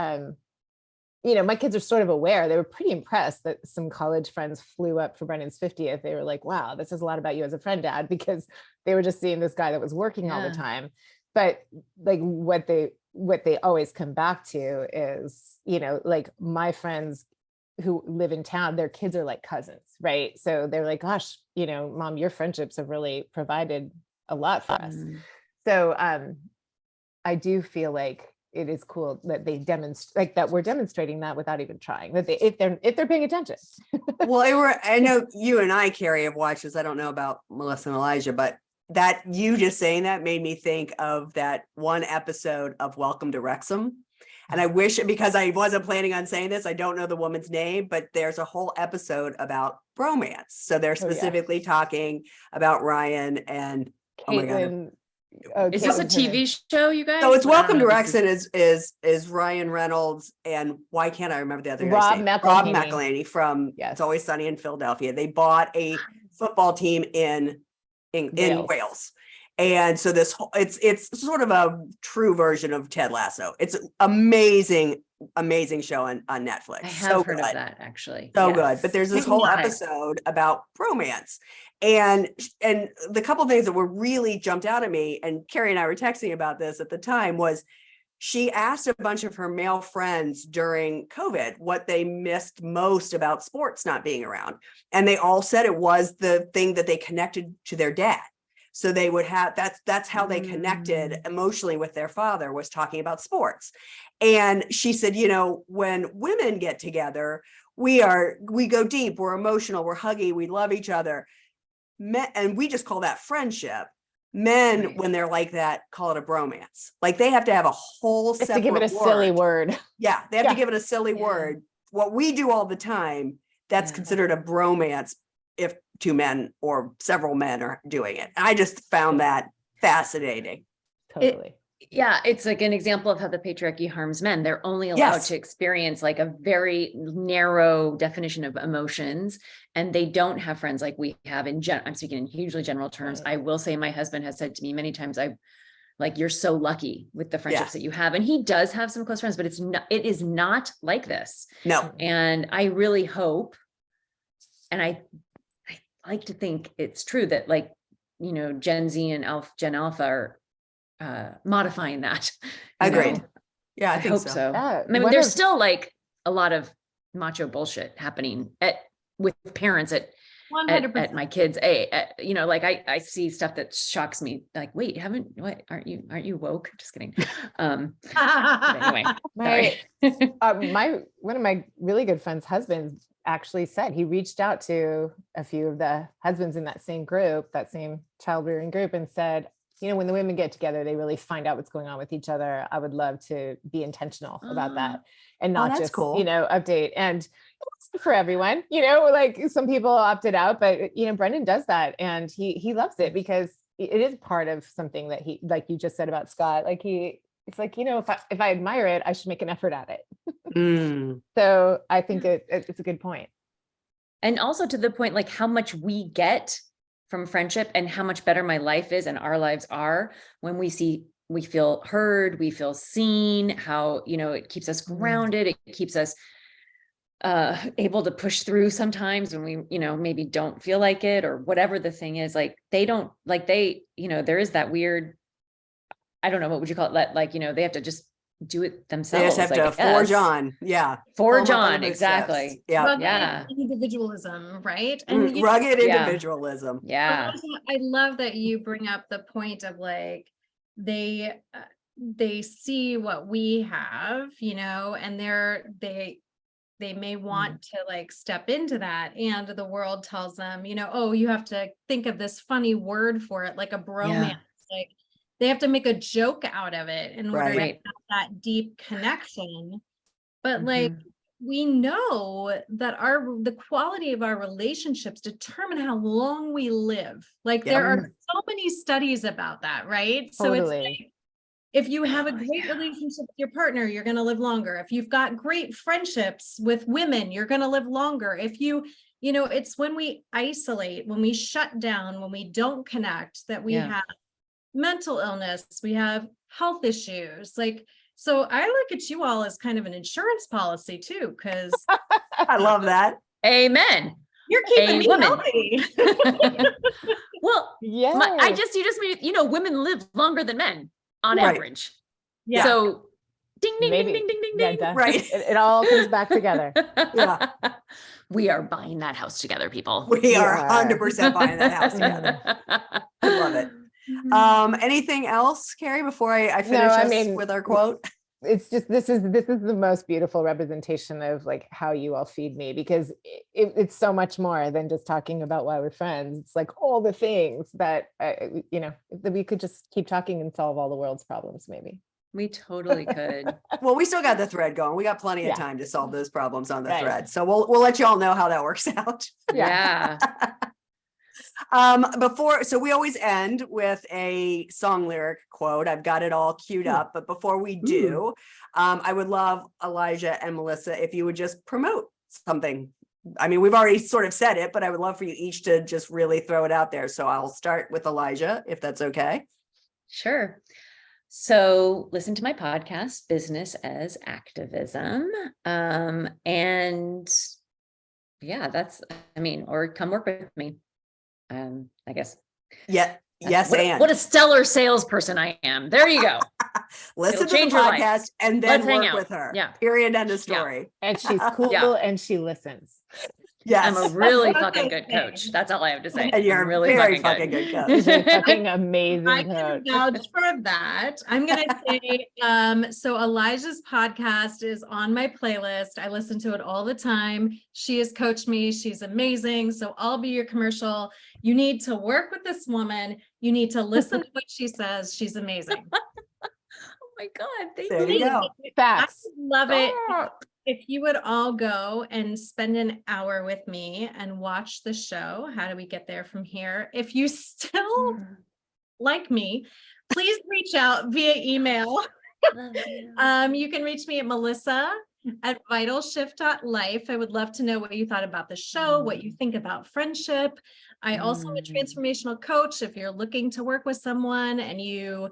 my kids are sort of aware. They were pretty impressed that some college friends flew up for Brendan's 50th. They were like, wow, this says a lot about you as a friend, Dad, because they were just seeing this guy that was working all the time. But like what they always come back to is, like my friends who live in town, their kids are like cousins, right? So they're like, gosh, Mom, your friendships have really provided a lot for us. So I do feel like it is cool that they demonstrate, like that we're demonstrating that without even trying, that if they're paying attention. Well, I know you and I, Kari, have watched this. I don't know about Melissa and Elijah, but that you just saying that made me think of that one episode of Welcome to Wrexham. And I wish, because I wasn't planning on saying this, I don't know the woman's name, but there's a whole episode about bromance. So they're specifically talking about Ryan and oh my God. Caitlin. Is this a TV show, you guys? So it's I don't Welcome know to if this Wrexham is Ryan Reynolds and why can't I remember the other guy's Rob name? McElhenney. Rob McElhenney from Yes. It's Always Sunny in Philadelphia. They bought a football team in Wales. And so this whole, it's sort of a true version of Ted Lasso. It's amazing show on Netflix. I have heard of that actually. So Yes. good. But there's this whole episode about bromance. And the couple things that were really jumped out at me, and Kari and I were texting about this at the time, was she asked a bunch of her male friends during COVID what they missed most about sports not being around. And they all said it was the thing that they connected to their dad. So they would have, that's how they connected emotionally with their father, was talking about sports. And she said, you know, when women get together, we go deep, we're emotional, we're huggy, we love each other. Men, and we just call that friendship. Men, Right. when they're like that, call it a bromance. Like they have to have a whole It's separate to give it a silly word. Yeah, they have Yeah. to give it a silly word. What we do all the time, that's Yeah. considered a bromance if two men or several men are doing it. I just found that fascinating. Totally. Yeah, it's like an example of how the patriarchy harms men. They're only allowed Yes. to experience like a very narrow definition of emotions, and they don't have friends like we have I'm speaking in hugely general terms. Right. I will say my husband has said to me many times, you're so lucky with the friendships that you have. And he does have some close friends, but it is not like this. No, And I really hope, and I like to think it's true that Gen Z and Gen Alpha are modifying that. you know? agreed. Yeah, I think hope so. Yeah, I mean, one there's of- still like a lot of macho bullshit happening with parents at 100%. my kids' age. I see stuff that shocks me. Like, wait, aren't you woke? Just kidding. But anyway, My sorry. one of my really good friends' husbands actually said he reached out to a few of the husbands in that same group, that same child rearing group, and said, you know, when the women get together, they really find out what's going on with each other. I would love to be intentional about that and not that's just, cool. Update. And it wasn't for everyone, like some people opted out, but Brendan does that and he loves it because it is part of something that he, like you just said about Scott, it's like, if I admire it, I should make an effort at it. So I think it's a good point. And also to the point, like how much we get from friendship and how much better my life is and our lives are when we feel heard, we feel seen, how, it keeps us grounded. It keeps us able to push through sometimes when we, maybe don't feel like it or whatever the thing is. Like there is that weird, I don't know, what would you call it? They have to just do it themselves. They just have to forge on. Yeah. Forge Follow up on. those Exactly. steps. Yeah. Rugged Yeah. individualism, right? And Rugged Yeah. individualism. Yeah. I love that you bring up the point of like they see what we have, and they may want to like step into that, and the world tells them, oh, you have to think of this funny word for it, like a bromance. Like they have to make a joke out of it in order to Right. have that deep connection. But like we know that the quality of our relationships determine how long we live. Like there are so many studies about that, right? So it's like, if you have a great relationship with your partner, you're going to live longer. If you've got great friendships with women, you're going to live longer. If it's when we isolate, when we shut down, when we don't connect, that we have mental illness, we have health issues. Like, so I look at you all as kind of an insurance policy too, because I love that. Amen. you're keeping me woman. healthy. Well, yeah. you just made, women live longer than men on Right. average. Yeah. So ding, ding, Maybe. ding, ding, ding, Yeah, ding, done. Right. It all comes back together. Yeah. We are buying that house together, people. We are Yeah. 100% buying that house together. I love it. Anything else, Kari, before I finish I us mean, with our quote? it's just, this is the most beautiful representation of like how you all feed me, because it's so much more than just talking about why we're friends. It's like all the things that, that we could just keep talking and solve all the world's problems, maybe. We totally could. Well, we still got the thread going. We got plenty Yeah. of time to solve those problems on the Right. thread. So we'll let you all know how that works out. Yeah. So we always end with a song lyric quote. I've got it all queued up, but before we do, I would love Elijah and Melissa if you would just promote something. I mean, we've already sort of said it, but I would love for you each to just really throw it out there. So I'll start with Elijah, if that's okay. Sure. So listen to my podcast, Business as Activism. And yeah, or come work with me. I guess. Yeah. Yes. What a stellar salesperson I am. There you go. Listen It'll to the change your life. podcast and then Let's hang work out. with her. Yeah. Period. End of story. And she's cool Yeah. and she listens. Yes. I'm a really fucking good coach. That's all I have to say. And you're I'm really very fucking good coach. She's a fucking amazing I can coach. vouch for that. I'm gonna say, so Elijah's podcast is on my playlist. I listen to it all the time. She has coached me. She's amazing. So I'll be your commercial. You need to work with this woman. You need to listen to what she says. She's amazing. Oh my God. Thank There you. you go. I Facts. would love it Stop. if you would all go and spend an hour with me and watch the show. How do we get there from here? If you still like me, please reach out via email. Love you. You can reach me at melissa@vitalshift.life. I would love to know what you thought about the show, what you think about friendship. I also am a transformational coach. If you're looking to work with someone and you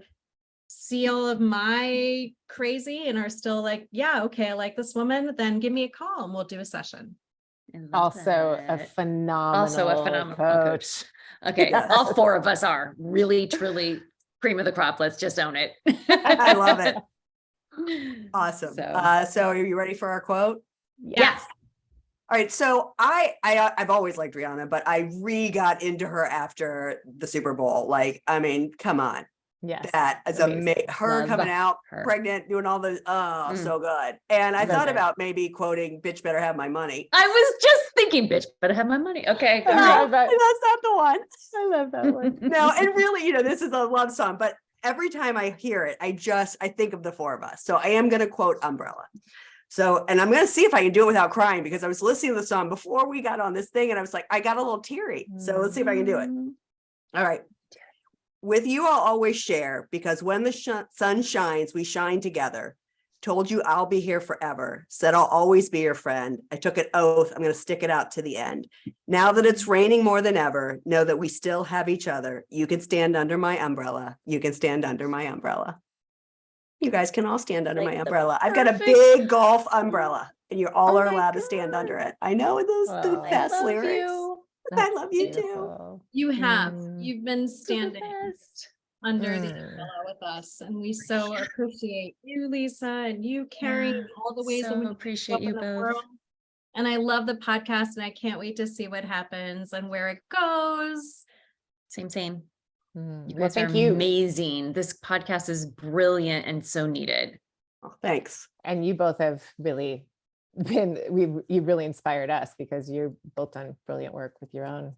see all of my crazy and are still like, yeah, okay, I like this woman, then give me a call and we'll do a session. I love Also a that. phenomenal coach. Okay. Yes. All four of us are really, truly cream of the crop. Let's just own it. I love it. Awesome. So- So are you ready for our quote? Yes. All right. So I've always liked Rihanna, but I got into her after the Super Bowl. Like, I mean, come on. Yes. That is Amazing. amazing. Her Love coming out her. pregnant, doing all the, so good. And I So thought good. about maybe quoting "Bitch Better Have My Money." I was just thinking, bitch, better have my money. Okay. All No, right. right. that's not the one. I love that one. No, and really, this is a love song, but every time I hear it, I think of the four of us. So I am going to quote Umbrella. So, and I'm going to see if I can do it without crying, because I was listening to the song before we got on this thing and I was like, I got a little teary. So let's see if I can do it. All right. With you, I'll always share, because when the sun shines, we shine together. Told you I'll be here forever. Said I'll always be your friend. I took an oath. I'm going to stick it out to the end. Now that it's raining more than ever, know that we still have each other. You can stand under my umbrella. You can stand under my umbrella. You guys can all stand under my Like the umbrella. I've got a perfect- big golf umbrella, and you're all Oh are my allowed to stand under God. it. I know those the Oh, I best love lyrics. you. I love you too. Beautiful. You have, Mm. you've been You're the standing best. under the Mm. umbrella with us. And we so appreciate you, Lisa, and you, Kari, Yeah, and all the ways so in which you appreciate show up you in the both. world. And I love the podcast, and I can't wait to see what happens and where it goes. Same. Mm. You Well, guys are thank you. amazing. This podcast is brilliant and so needed. Oh, thanks. And you both have really you really inspired us, because you're both done brilliant work with your own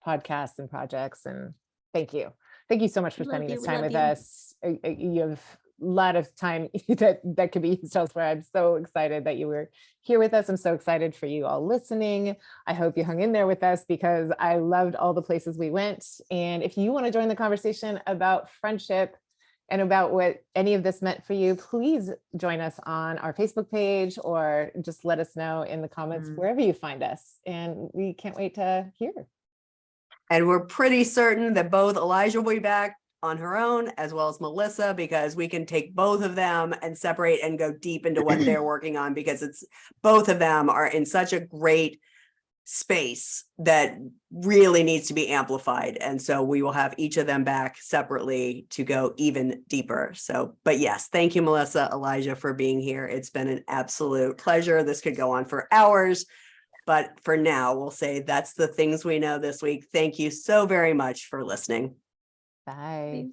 podcasts and projects. And thank you so much for Love spending you, this we time love with you. us. You have a lot of time that could be used elsewhere. I'm so excited that you were here with us. I'm so excited for you all listening. I hope you hung in there with us, because I loved all the places we went. And if you want to join the conversation about friendship and about what any of this meant for you, please join us on our Facebook page, or just let us know in the comments wherever you find us. And we can't wait to hear. And we're pretty certain that both Elijah will be back on her own, as well as Melissa, because we can take both of them and separate and go deep into what they're working on, because it's both of them are in such a great space that really needs to be amplified. And so we will have each of them back separately to go even deeper. So, but yes, thank you, Melissa, Elijah, for being here. It's been an absolute pleasure. This could go on for hours, but for now, we'll say that's the things we know this week. Thank you so very much for listening. Bye.